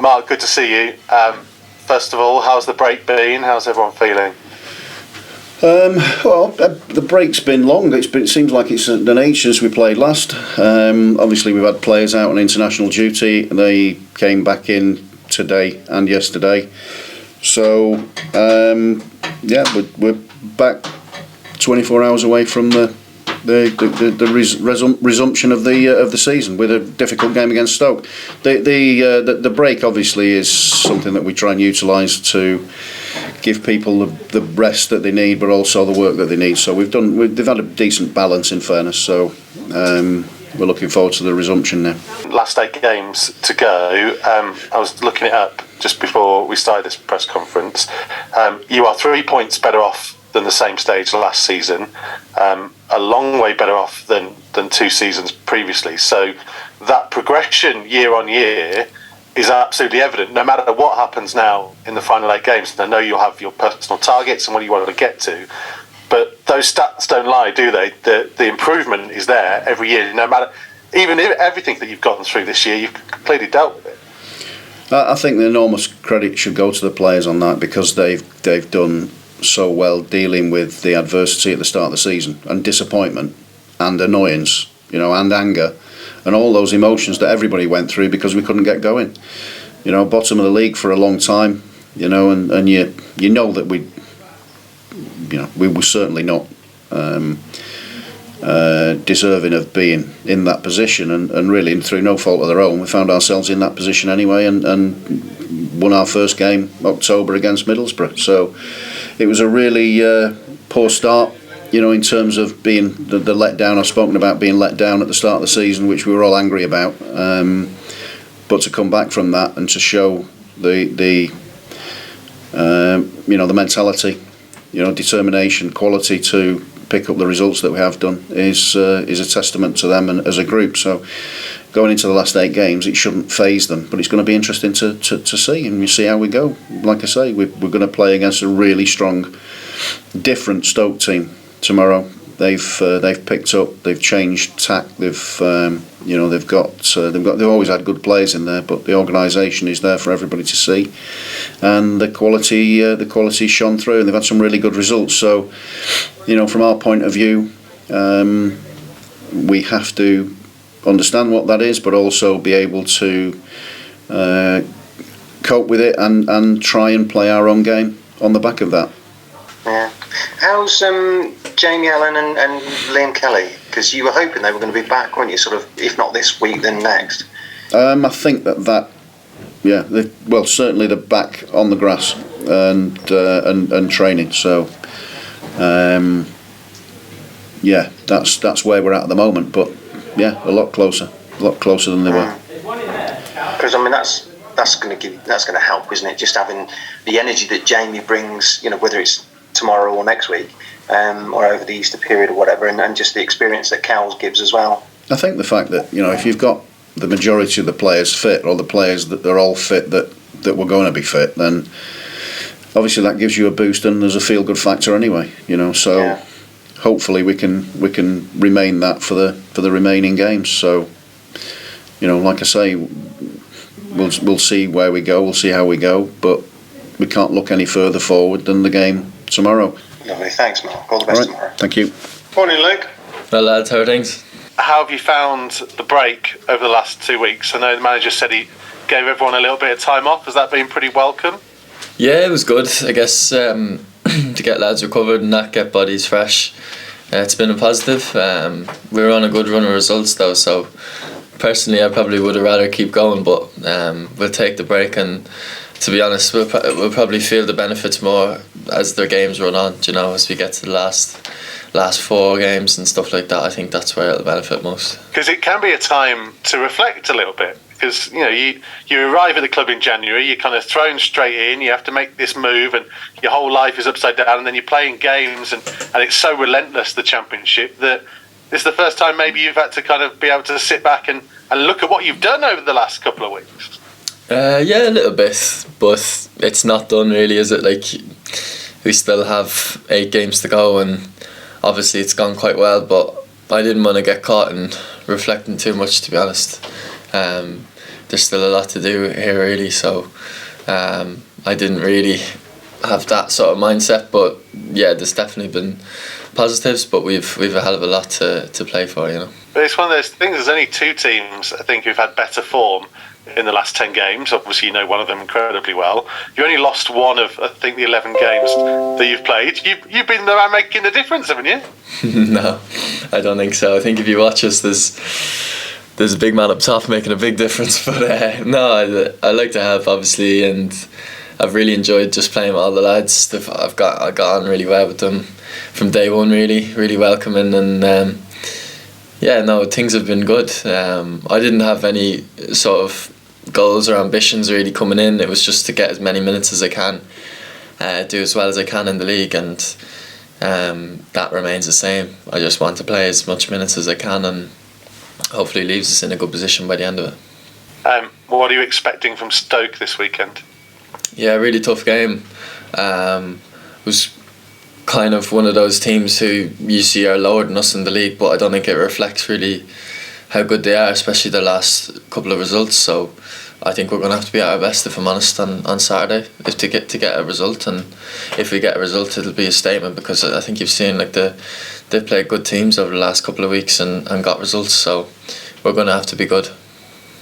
Mark, good to see you. First of all, how's the break been? How's everyone feeling? The break's been long. It seems like it's an age since we played last. Obviously, we've had players out on international duty. They came back in today and yesterday. So, we're back 24 hours away from the resumption of the season with a difficult game against Stoke. The break obviously is something that we try and utilise to give people the rest that they need, but also the work that they need. So they've had a decent balance, in fairness. So we're looking forward to the resumption now. Last 8 games to go. I was looking it up just before we started this press conference. You are 3 points better off than the same stage last season, a long way better off than 2 seasons previously. So that progression year on year is absolutely evident, no matter what happens now in the final 8 games. And I know you'll have your personal targets and what you want to get to, but those stats don't lie, do they? The improvement is there every year, no matter, even if everything that you've gotten through this year, you've completely dealt with it. I think the enormous credit should go to the players on that, because they've done so well dealing with the adversity at the start of the season, and disappointment and annoyance, and anger, and all those emotions that everybody went through because we couldn't get going. Bottom of the league for a long time, and you know that we were certainly not deserving of being in that position, and really through no fault of their own, we found ourselves in that position anyway, and won our first game October against Middlesbrough. So it was a really poor start, in terms of being the letdown. I've spoken about being let down at the start of the season, which we were all angry about. But to come back from that and to show the mentality, determination, quality to pick up the results that we have done is a testament to them and as a group. So going into the last 8 games, it shouldn't faze them, but it's going to be interesting to see, and we see how we go. Like I say, we're going to play against a really strong, different Stoke team tomorrow. They've picked up, they've changed tack. They've always had good players in there, but the organisation is there for everybody to see, and the quality shone through, and they've had some really good results. So, from our point of view, we have to understand what that is, but also be able to cope with it and try and play our own game on the back of that. Yeah. How's Jamie Allen and Liam Kelly? Because you were hoping they were going to be back, weren't you? Sort of, if not this week, then next. I think certainly they're back on the grass and training. So, that's where we're at the moment. But a lot closer than they were. Because that's going to help, isn't it? Just having the energy that Jamie brings, whether it's tomorrow or next week, or over the Easter period or whatever, and just the experience that Cowles gives as well. I think the fact that if you've got the majority of the players fit, or the players that they're all fit that were going to be fit, then obviously that gives you a boost, and there's a feel good factor anyway. So hopefully we can remain that for the remaining games. So like I say, we'll see where we go, we'll see how we go, but we can't look any further forward than the game tomorrow. Lovely, thanks Mark, all the best tomorrow. Thank you. Morning Luke. Well lads, how are things? How have you found the break over the last 2 weeks? I know the manager said he gave everyone a little bit of time off. Has that been pretty welcome? Yeah, it was good. I guess to get lads recovered and not get bodies fresh, it's been a positive. We were on a good run of results though, so personally I probably would have rather keep going, but we'll take the break, and to be honest, we'll probably feel the benefits more as the games run on, as we get to the last 4 games and stuff like that. I think that's where it'll benefit most. Because it can be a time to reflect a little bit, because you arrive at the club in January, you're kind of thrown straight in, you have to make this move, and your whole life is upside down, and then you're playing games, and it's so relentless, the Championship, that this is the first time maybe you've had to kind of be able to sit back and look at what you've done over the last couple of weeks. A little bit, but it's not done really, is it? Like, we still have 8 games to go, and obviously it's gone quite well, but I didn't want to get caught in reflecting too much, to be honest. there's still a lot to do here really. So I didn't really have that sort of mindset, but yeah, there's definitely been positives, but we've a hell of a lot to play for, you know. But it's one of those things. There's only 2 teams I think who've had better form in the last 10 games. Obviously, you know one of them incredibly well. You only lost one of, I think, the 11 games that you've played. You've been the man making the difference, haven't you? No, I don't think so. I think if you watch us, there's a big man up top making a big difference. But no, I like to help, obviously, and I've really enjoyed just playing with all the lads. I got on really well with them from day one, really welcoming, and yeah, no, things have been good. I didn't have any sort of goals or ambitions really coming in. It was just to get as many minutes as I can, do as well as I can in the league, and that remains the same. I just want to play as much minutes as I can, and hopefully leaves us in a good position by the end of it. What are you expecting from Stoke this weekend? Yeah, really tough game. Was kind of one of those teams who you see are lower than us in the league, but I don't think it reflects really how good they are, especially the last couple of results. So I think we're going to have to be at our best, if I'm honest, on Saturday, if to get a result. And if we get a result, it'll be a statement, because I think you've seen like they've played good teams over the last couple of weeks and got results. So we're going to have to be good.